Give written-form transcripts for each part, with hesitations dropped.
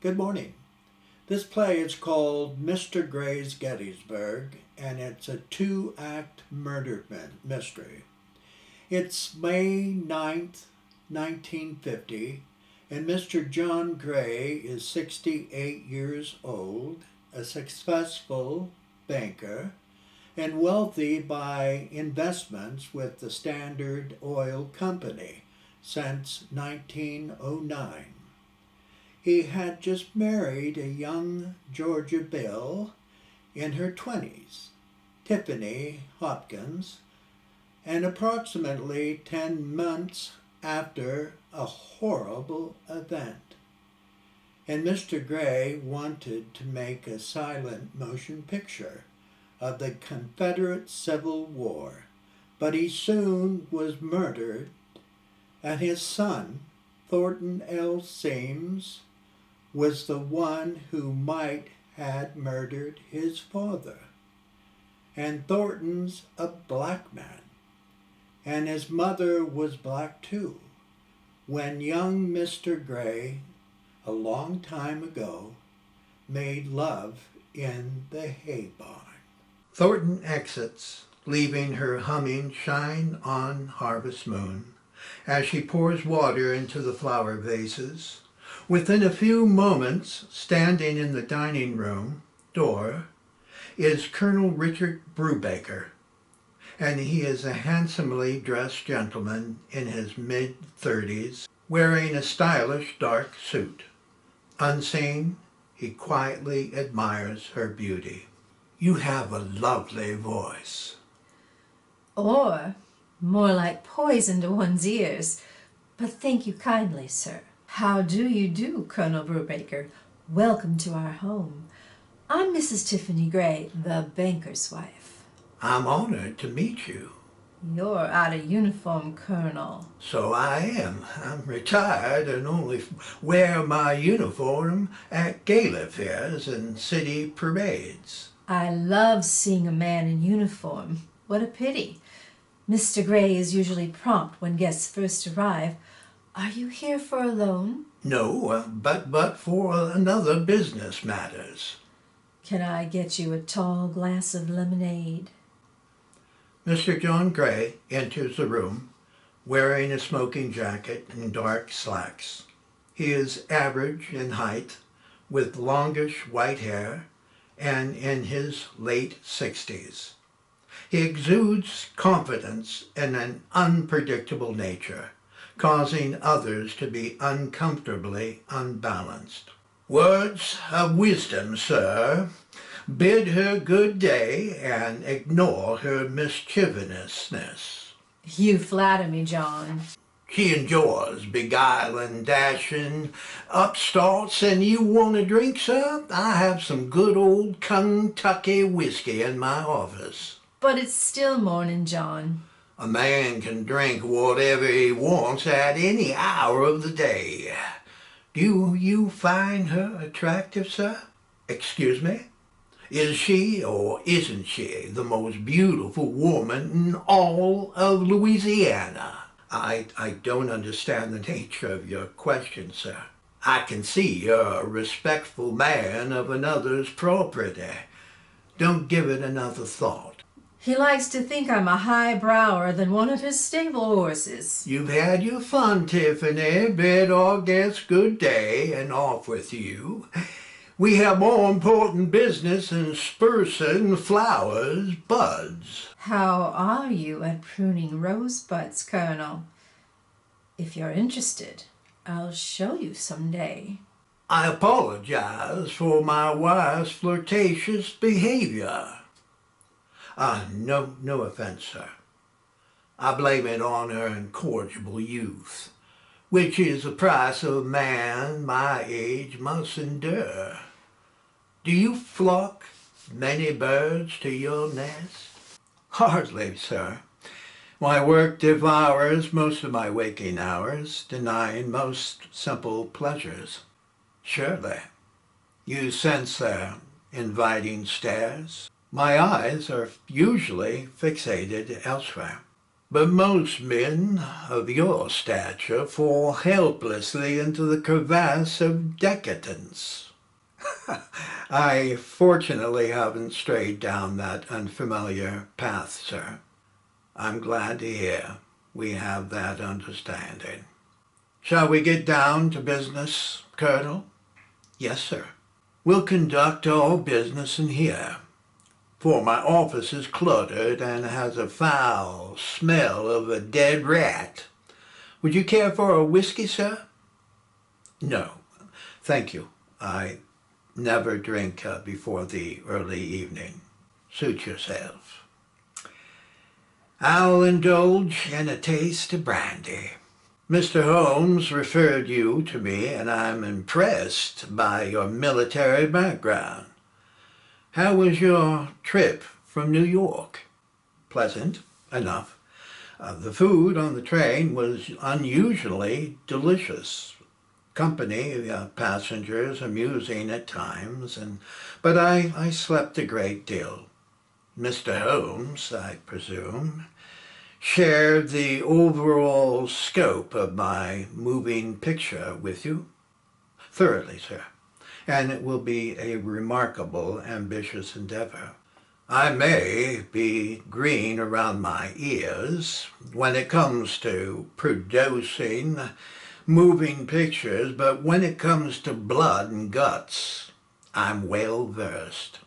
Good morning. This play is called Mr. Gray's Gettysburg, and it's a two-act murder mystery. It's May 9th, 1950, and Mr. John Gray is 68 years old, a successful banker, and wealthy by investments with the Standard Oil Company since 1909. He had just married a young Georgia Belle in her 20s, Tiffany Hopkins, and approximately 10 months after a horrible event. And Mr. Gray wanted to make a silent motion picture of the Confederate Civil War, but he soon was murdered, and his son, Thornton L. was the one who might had murdered his father. And Thornton's a black man, and his mother was black too. When young Mr. Gray, a long time ago, made love in the hay barn. Thornton exits, leaving her humming Shine On Harvest Moon as she pours water into the flower vases. Within a few moments, standing in the dining room door, is Colonel Richard Brubaker, and he is a handsomely dressed gentleman in his mid-30s, wearing a stylish dark suit. Unseen, he quietly admires her beauty. You have a lovely voice. Or more like poison to one's ears. But thank you kindly, sir. How do you do, Colonel Brubaker? Welcome to our home. I'm Mrs. Tiffany Gray, the banker's wife. I'm honored to meet you. You're out of uniform, Colonel. So I am. I'm retired and only wear my uniform at gala fairs and city parades. I love seeing a man in uniform. What a pity. Mr. Gray is usually prompt when guests first arrive. Are you here for a loan? No, but for another business matters. Can I get you a tall glass of lemonade? Mr. John Gray enters the room, wearing a smoking jacket and dark slacks. He is average in height, with longish white hair, and in his late 60s. He exudes confidence and an unpredictable nature, causing others to be uncomfortably unbalanced. Words of wisdom, sir. Bid her good day and ignore her mischievousness. You flatter me, John. She enjoys beguiling, dashing upstarts, and you want a drink, sir? I have some good old Kentucky whiskey in my office. But it's still morning, John. A man can drink whatever he wants at any hour of the day. Do you find her attractive, sir? Excuse me? Is she or isn't she the most beautiful woman in all of Louisiana? I don't understand the nature of your question, sir. I can see you're a respectful man of another's property. Don't give it another thought. He likes to think I'm a high brower than one of his stable horses. You've had your fun, Tiffany. Bid our guests good day and off with you. We have more important business than sprucing flowers, buds. How are you at pruning rosebuds, Colonel? If you're interested, I'll show you someday. I apologize for my wife's flirtatious behavior. No offense, sir. I blame it on her incorrigible youth, which is the price a man my age must endure. Do you flock many birds to your nest? Hardly, sir. My work devours most of my waking hours, denying most simple pleasures. Surely, you sense their inviting stares. My eyes are usually fixated elsewhere. But most men of your stature fall helplessly into the crevasse of decadence. I fortunately haven't strayed down that unfamiliar path, sir. I'm glad to hear we have that understanding. Shall we get down to business, Colonel? Yes, sir. We'll conduct all business in here, for my office is cluttered and has a foul smell of a dead rat. Would you care for a whiskey, sir? No, thank you. I never drink before the early evening. Suit yourself. I'll indulge in a taste of brandy. Mr. Holmes referred you to me, and I'm impressed by your military background. How was your trip from New York? Pleasant enough. The food on the train was unusually delicious. Company, passengers amusing at times, but I slept a great deal. Mr. Holmes, I presume, shared the overall scope of my moving picture with you? Thoroughly, sir. And it will be a remarkable, ambitious endeavor. I may be green around my ears when it comes to producing moving pictures, but when it comes to blood and guts, I'm well versed.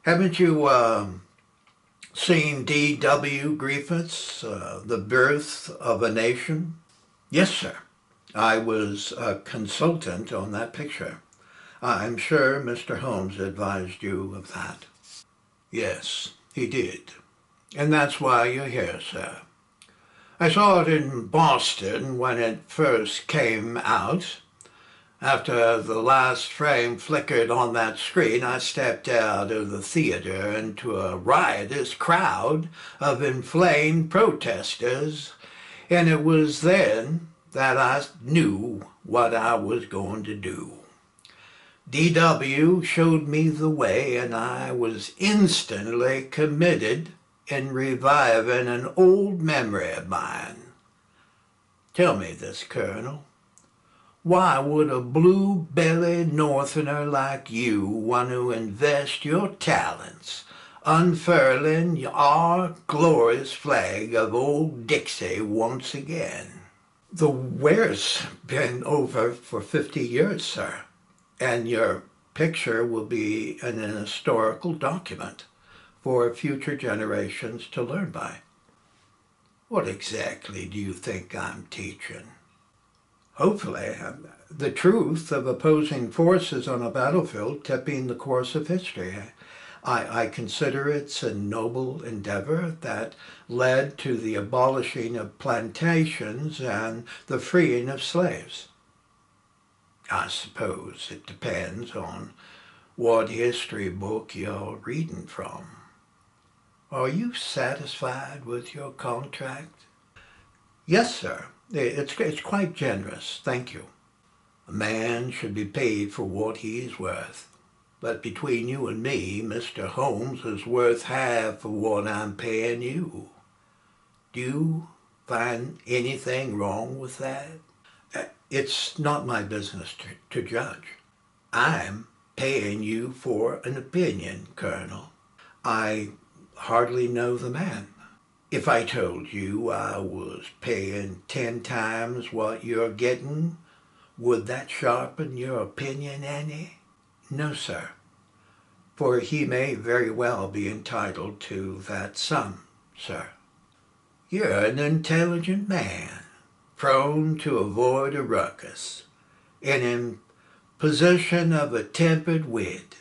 Haven't you seen D.W. Griffith's The Birth of a Nation? Yes, sir. I was a consultant on that picture. I'm sure Mr. Holmes advised you of that. Yes, he did. And that's why you're here, sir. I saw it in Boston when it first came out. After the last frame flickered on that screen, I stepped out of the theater into a riotous crowd of inflamed protesters, and it was then that I knew what I was going to do. D.W. showed me the way, and I was instantly committed in reviving an old memory of mine. Tell me this, Colonel. Why would a blue-bellied Northerner like you want to invest your talents unfurling our glorious flag of old Dixie once again? The war's been over for 50 years, sir, and your picture will be an historical document for future generations to learn by. What exactly do you think I'm teaching? Hopefully, the truth of opposing forces on a battlefield tipping the course of history. I consider it's a noble endeavor that led to the abolishing of plantations and the freeing of slaves. I suppose it depends on what history book you're reading from. Are you satisfied with your contract? Yes, sir. It's quite generous, thank you. A man should be paid for what he's worth. But between you and me, Mr. Holmes is worth half of what I'm paying you. Do you find anything wrong with that? It's not my business to judge. I'm paying you for an opinion, Colonel. I hardly know the man. If I told you I was paying 10 times what you're getting, would that sharpen your opinion any? No, sir, for he may very well be entitled to that sum, sir. You're an intelligent man, prone to avoid a ruckus, and in possession of a tempered wit.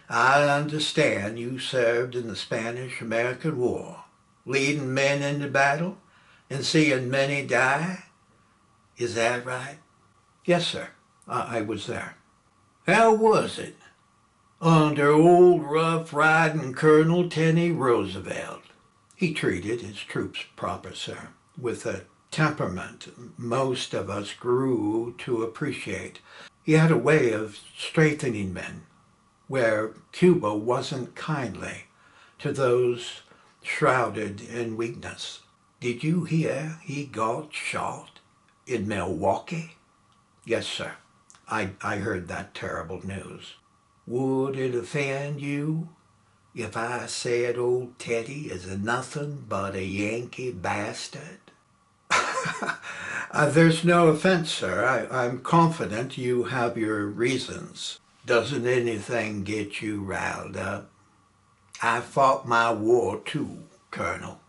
I understand you served in the Spanish-American War, leading men into battle and seeing many die. Is that right? Yes, sir. I was there. How was it? Under old rough-riding Colonel Teddy Roosevelt. He treated his troops proper, sir, with a temperament most of us grew to appreciate. He had a way of strengthening men, where Cuba wasn't kindly to those shrouded in weakness. Did you hear he got shot in Milwaukee? Yes, sir. I heard that terrible news. Would it offend you if I said old Teddy is nothing but a Yankee bastard? There's no offense, sir. I'm confident you have your reasons. Doesn't anything get you riled up? I fought my war too, Colonel.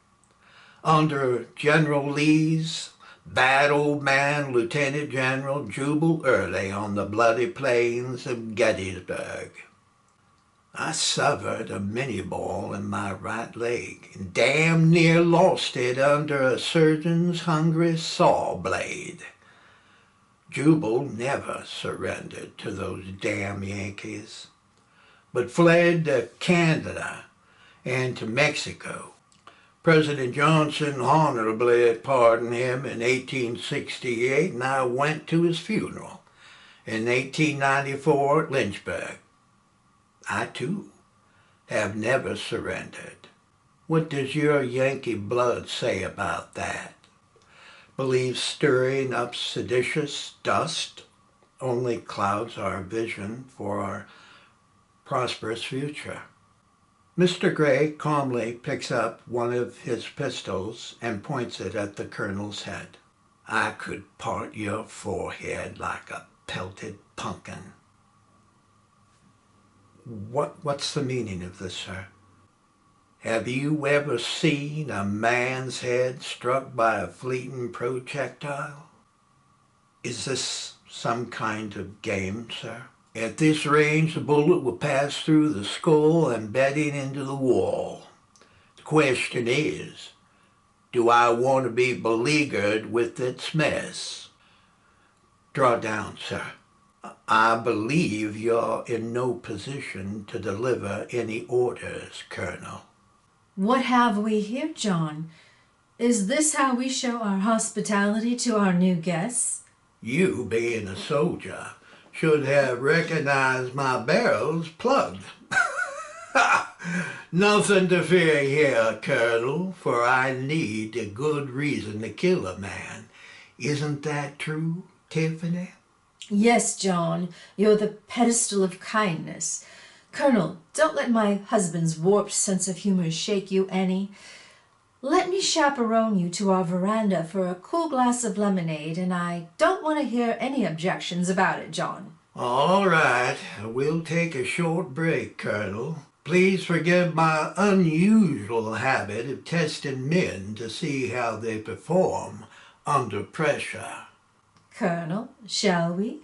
Under General Lee's bad old man, Lieutenant General Jubal Early on the bloody plains of Gettysburg. I severed a mini ball in my right leg and damn near lost it under a surgeon's hungry saw blade. Jubal never surrendered to those damn Yankees, but fled to Canada and to Mexico. President Johnson honorably pardoned him in 1868, and I went to his funeral in 1894 at Lynchburg. I, too, have never surrendered. What does your Yankee blood say about that? Believes stirring up seditious dust only clouds our vision for our prosperous future. Mr. Gray calmly picks up one of his pistols and points it at the colonel's head. I could part your forehead like a pelted pumpkin. What's the meaning of this, sir? Have you ever seen a man's head struck by a fleeting projectile? Is this some kind of game, sir? At this range, the bullet will pass through the skull, embedding into the wall. The question is, do I want to be beleaguered with its mess? Draw down, sir. I believe you're in no position to deliver any orders, Colonel. What have we here, John? Is this how we show our hospitality to our new guests? You, being a soldier, should have recognized my barrels plugged. Nothing to fear here, Colonel, for I need a good reason to kill a man. Isn't that true, Tiffany? Yes, John, you're the pedestal of kindness. Colonel, don't let my husband's warped sense of humor shake you any. Let me chaperone you to our veranda for a cool glass of lemonade, and I don't want to hear any objections about it, John. All right, we'll take a short break, Colonel. Please forgive my unusual habit of testing men to see how they perform under pressure. Colonel, shall we?